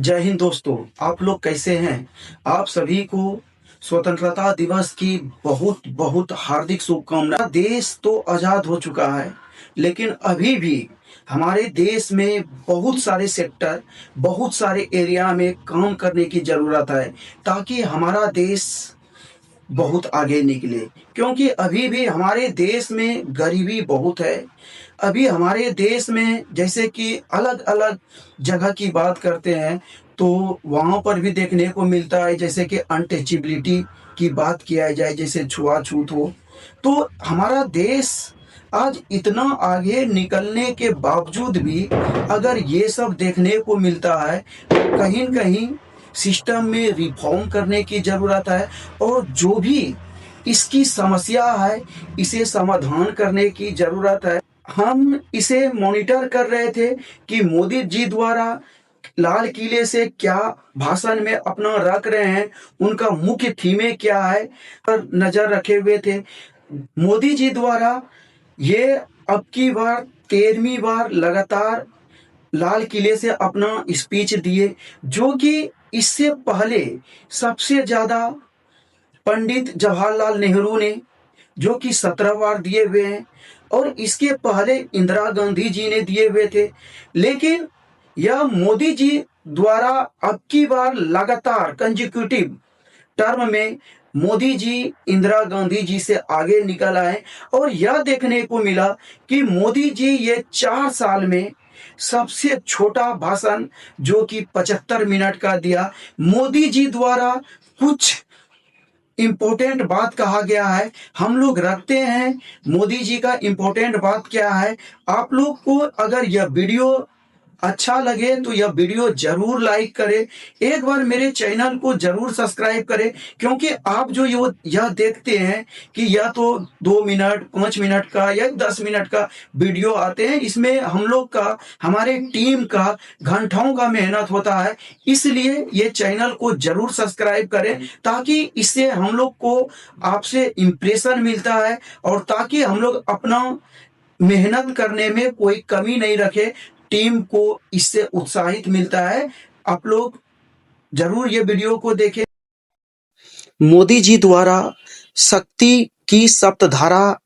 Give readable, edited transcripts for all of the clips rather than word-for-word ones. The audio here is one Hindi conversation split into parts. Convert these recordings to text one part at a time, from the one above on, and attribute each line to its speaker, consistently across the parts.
Speaker 1: जय हिंद दोस्तों। आप लोग कैसे हैं? आप सभी को स्वतंत्रता दिवस की बहुत बहुत हार्दिक शुभकामनाएं। देश तो आज़ाद हो चुका है, लेकिन अभी भी हमारे देश में बहुत सारे सेक्टर, बहुत सारे एरिया में काम करने की ज़रूरत है, ताकि हमारा देश बहुत आगे निकले। क्योंकि अभी भी हमारे देश में गरीबी बहुत है। अभी हमारे देश में जैसे कि अलग अलग जगह की बात करते हैं, तो वहाँ पर भी देखने को मिलता है, जैसे कि अनटचेबिलिटी की बात किया जाए, जैसे छुआछूत हो। तो हमारा देश आज इतना आगे निकलने के बावजूद भी अगर ये सब देखने को मिलता है, तो कहीं न कहीं सिस्टम में रिफॉर्म करने की ज़रूरत है। और जो भी इसकी समस्या है, इसे समाधान करने की ज़रूरत है। हम इसे मॉनिटर कर रहे थे कि मोदी जी द्वारा लाल किले से क्या भाषण में अपना रख रहे हैं, उनका मुख्य थीमें क्या है, पर नज़र रखे हुए थे। मोदी जी द्वारा ये अब की बार 13वीं बार लगातार लाल किले से अपना स्पीच दिए, जो कि इससे पहले सबसे ज़्यादा पंडित जवाहरलाल नेहरू ने, जो कि 17 बार दिए हुए हैं, और इसके पहले इंदिरा गांधी जी ने दिए हुए थे। लेकिन यह मोदी जी द्वारा अब की बार लगातार कंजिक्यूटिव टर्म में मोदी जी इंदिरा गांधी जी से आगे निकल आए। और यह देखने को मिला कि मोदी जी ये 4 साल में सबसे छोटा भाषण, जो कि 75 मिनट का दिया। मोदी जी द्वारा कुछ इम्पोर्टेंट बात कहा गया है, हम लोग रखते हैं। मोदी जी का इम्पोर्टेंट बात क्या है? आप लोग को अगर यह वीडियो अच्छा लगे तो यह वीडियो जरूर लाइक करें, एक बार मेरे चैनल को जरूर सब्सक्राइब करें। क्योंकि आप जो यह देखते हैं कि यह तो 2 मिनट 5 मिनट का या 10 मिनट का वीडियो आते हैं, इसमें हम लोग का, हमारे टीम का घंटों का मेहनत होता है। इसलिए ये चैनल को जरूर सब्सक्राइब करें, ताकि इससे हम लोग को आपसे इम्प्रेशन मिलता है, और ताकि हम लोग अपना मेहनत करने में कोई कमी नहीं रखे, टीम को इससे उत्साहित मिलता है। आप लोग जरूर ये वीडियो को देखें। मोदी जी द्वारा शक्ति की सप्तधारा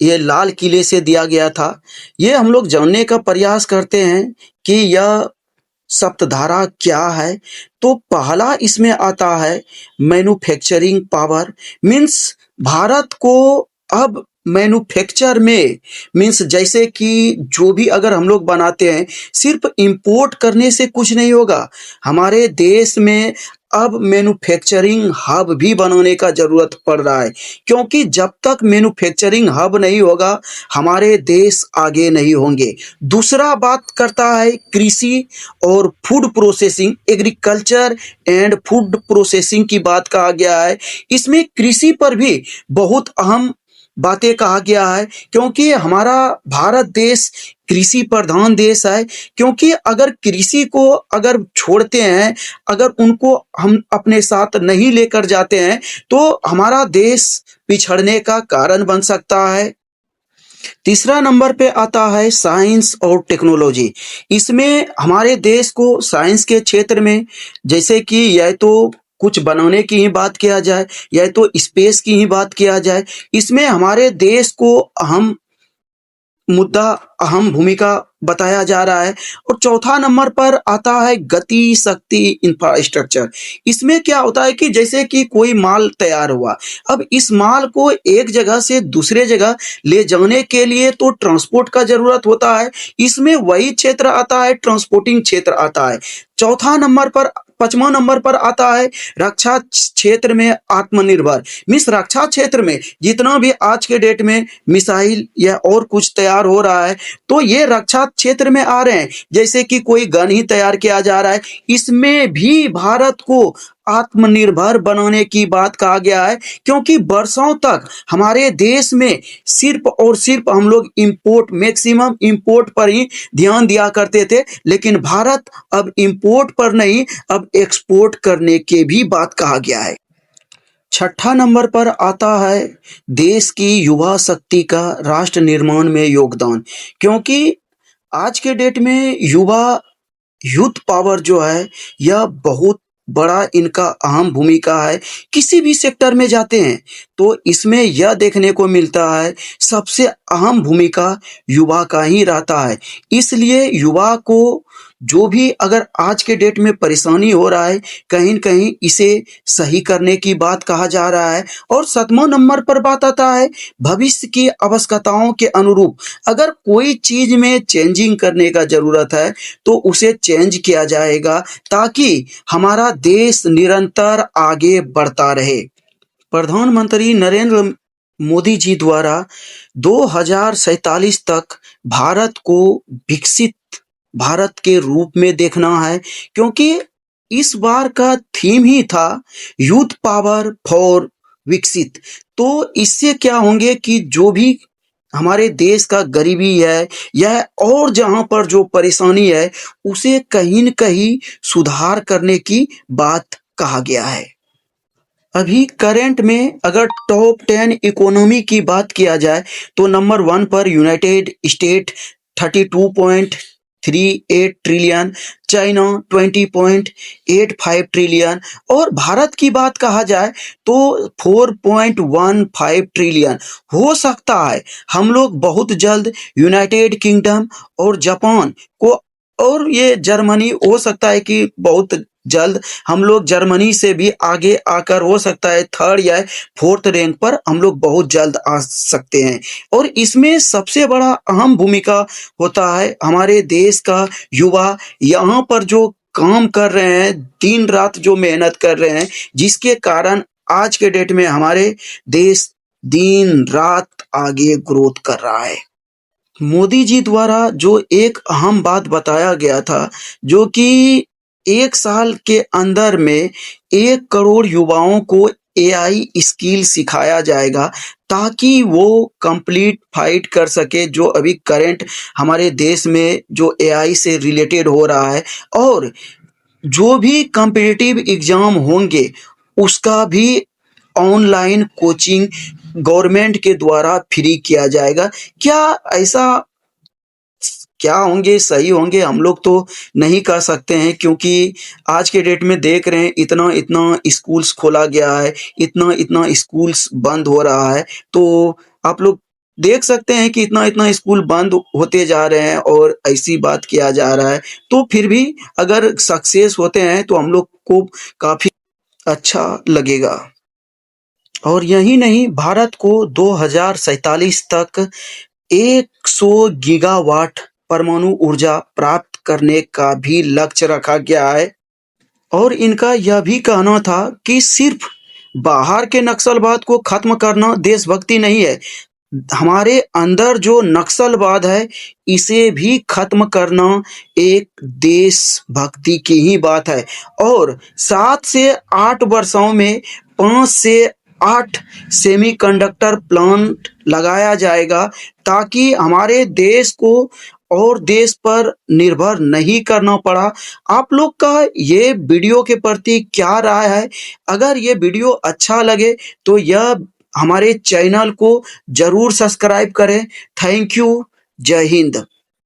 Speaker 1: ये लाल किले से दिया गया था। ये हम लोग जानने का प्रयास करते हैं कि यह सप्तधारा क्या है। तो पहला इसमें आता है मैन्युफैक्चरिंग पावर। मीन्स भारत को अब मैन्युफैक्चर में, मीन्स जैसे कि जो भी अगर हम लोग बनाते हैं, सिर्फ इंपोर्ट करने से कुछ नहीं होगा। हमारे देश में अब मैन्युफैक्चरिंग हब भी बनाने का जरूरत पड़ रहा है, क्योंकि जब तक मैन्युफैक्चरिंग हब नहीं होगा, हमारे देश आगे नहीं होंगे। दूसरा बात करता है कृषि और food processing, agriculture and food processing की बात कहा गया है। इसमें कृषि पर भी बहुत अहम बातें कहा गया है, क्योंकि हमारा भारत देश कृषि प्रधान देश है। क्योंकि अगर कृषि को अगर छोड़ते हैं, अगर उनको हम अपने साथ नहीं लेकर जाते हैं, तो हमारा देश पिछड़ने का कारण बन सकता है। तीसरा नंबर पे आता है साइंस और टेक्नोलॉजी। इसमें हमारे देश को साइंस के क्षेत्र में, जैसे कि यह तो कुछ बनाने की ही बात किया जाए, या तो स्पेस की ही बात किया जाए, इसमें हमारे देश को अहम मुद्दा, अहम भूमिका बताया जा रहा है। और चौथा नंबर पर आता है गति शक्ति इंफ्रास्ट्रक्चर। इसमें क्या होता है कि जैसे कि कोई माल तैयार हुआ, अब इस माल को एक जगह से दूसरे जगह ले जाने के लिए तो ट्रांसपोर्ट का जरूरत होता है। इसमें वही क्षेत्र आता है, ट्रांसपोर्टिंग क्षेत्र आता है। चौथा नंबर पर, 5वां नंबर पर आता है रक्षा क्षेत्र में आत्मनिर्भर। मिस रक्षा क्षेत्र में जितना भी आज के डेट में मिसाइल या और कुछ तैयार हो रहा है, तो ये रक्षा क्षेत्र में आ रहे हैं। जैसे कि कोई गन ही तैयार किया जा रहा है, इसमें भी भारत को आत्मनिर्भर बनाने की बात कहा गया है। क्योंकि वर्षों तक हमारे देश में सिर्फ और सिर्फ हम लोग इंपोर्ट, मैक्सिमम इंपोर्ट पर ही ध्यान दिया करते थे, लेकिन भारत अब इंपोर्ट पर नहीं, अब एक्सपोर्ट करने की भी बात कहा गया है। छठा नंबर पर आता है देश की युवा शक्ति का राष्ट्र निर्माण में योगदान। क्योंकि आज के डेट में युवा यूथ पावर जो है यह बहुत बड़ा इनका अहम भूमिका है। किसी भी सेक्टर में जाते हैं तो इसमें यह देखने को मिलता है सबसे अहम भूमिका युवा का ही रहता है। इसलिए युवा को जो भी अगर आज के डेट में परेशानी हो रहा है, कहीं न कहीं इसे सही करने की बात कहा जा रहा है। और 7वां नंबर पर बात आता है भविष्य की आवश्यकताओं के अनुरूप अगर कोई चीज़ में चेंजिंग करने का ज़रूरत है तो उसे चेंज किया जाएगा ताकि हमारा देश निरंतर आगे बढ़ता रहे। प्रधानमंत्री नरेंद्र मोदी जी द्वारा 2047 तक भारत को विकसित भारत के रूप में देखना है, क्योंकि इस बार का थीम ही था यूथ पावर फॉर विकसित। तो इससे क्या होंगे कि जो भी हमारे देश का गरीबी है या और जहाँ पर जो परेशानी है उसे कहीं न कहीं सुधार करने की बात कहा गया है। अभी करंट में अगर टॉप 10 इकोनॉमी की बात किया जाए तो नंबर 1 पर United state 32.38 trillion, China 20.85 trillion और भारत की बात कहा जाए तो 4.15 ट्रिलियन। हो सकता है हम लोग बहुत जल्द यूनाइटेड किंगडम और जापान को और ये जर्मनी हो सकता है कि बहुत जल्द हम लोग जर्मनी से भी आगे आकर हो सकता है 3rd या 4th रैंक पर हम लोग बहुत जल्द आ सकते हैं। और इसमें सबसे बड़ा अहम भूमिका होता है हमारे देश का युवा, यहाँ पर जो काम कर रहे हैं, दिन रात जो मेहनत कर रहे हैं, जिसके कारण आज के डेट में हमारे देश दिन रात आगे ग्रोथ कर रहा है। मोदी जी द्वारा जो एक अहम बात बताया गया था, जो कि 1 साल के अंदर में 1 करोड़ युवाओं को एआई स्किल सिखाया जाएगा ताकि वो कंप्लीट फाइट कर सके जो अभी करंट हमारे देश में जो एआई से रिलेटेड हो रहा है। और जो भी कॉम्पिटिटिव एग्जाम होंगे उसका भी ऑनलाइन कोचिंग गवर्नमेंट के द्वारा फ्री किया जाएगा। क्या ऐसा क्या होंगे सही होंगे हम लोग तो नहीं कह सकते हैं, क्योंकि आज के डेट में देख रहे हैं इतना इतना स्कूल्स खोला गया है, इतना इतना स्कूल्स बंद हो रहा है। तो आप लोग देख सकते हैं कि इतना इतना स्कूल बंद होते जा रहे हैं और ऐसी बात किया जा रहा है। तो फिर भी अगर सक्सेस होते हैं तो हम लोग को काफ़ी अच्छा लगेगा। और यही नहीं, भारत को 2047 तक 100 गीगावाट परमाणु ऊर्जा प्राप्त करने का भी लक्ष्य रखा गया है। और इनका यह भी कहना था कि सिर्फ बाहर के नक्सलवाद को खत्म करना देशभक्ति नहीं है, हमारे अंदर जो नक्सलवाद है इसे भी खत्म करना एक देशभक्ति की ही बात है। और 7 से 8 वर्षों में 5 से 8 सेमीकंडक्टर प्लांट लगाया जाएगा ताकि हमारे देश को और देश पर निर्भर नहीं करना पड़ा। आप लोग का ये वीडियो के प्रति क्या राय है? अगर ये वीडियो अच्छा लगे तो यह हमारे चैनल को जरूर सब्सक्राइब करें। Thank you. जय हिंद।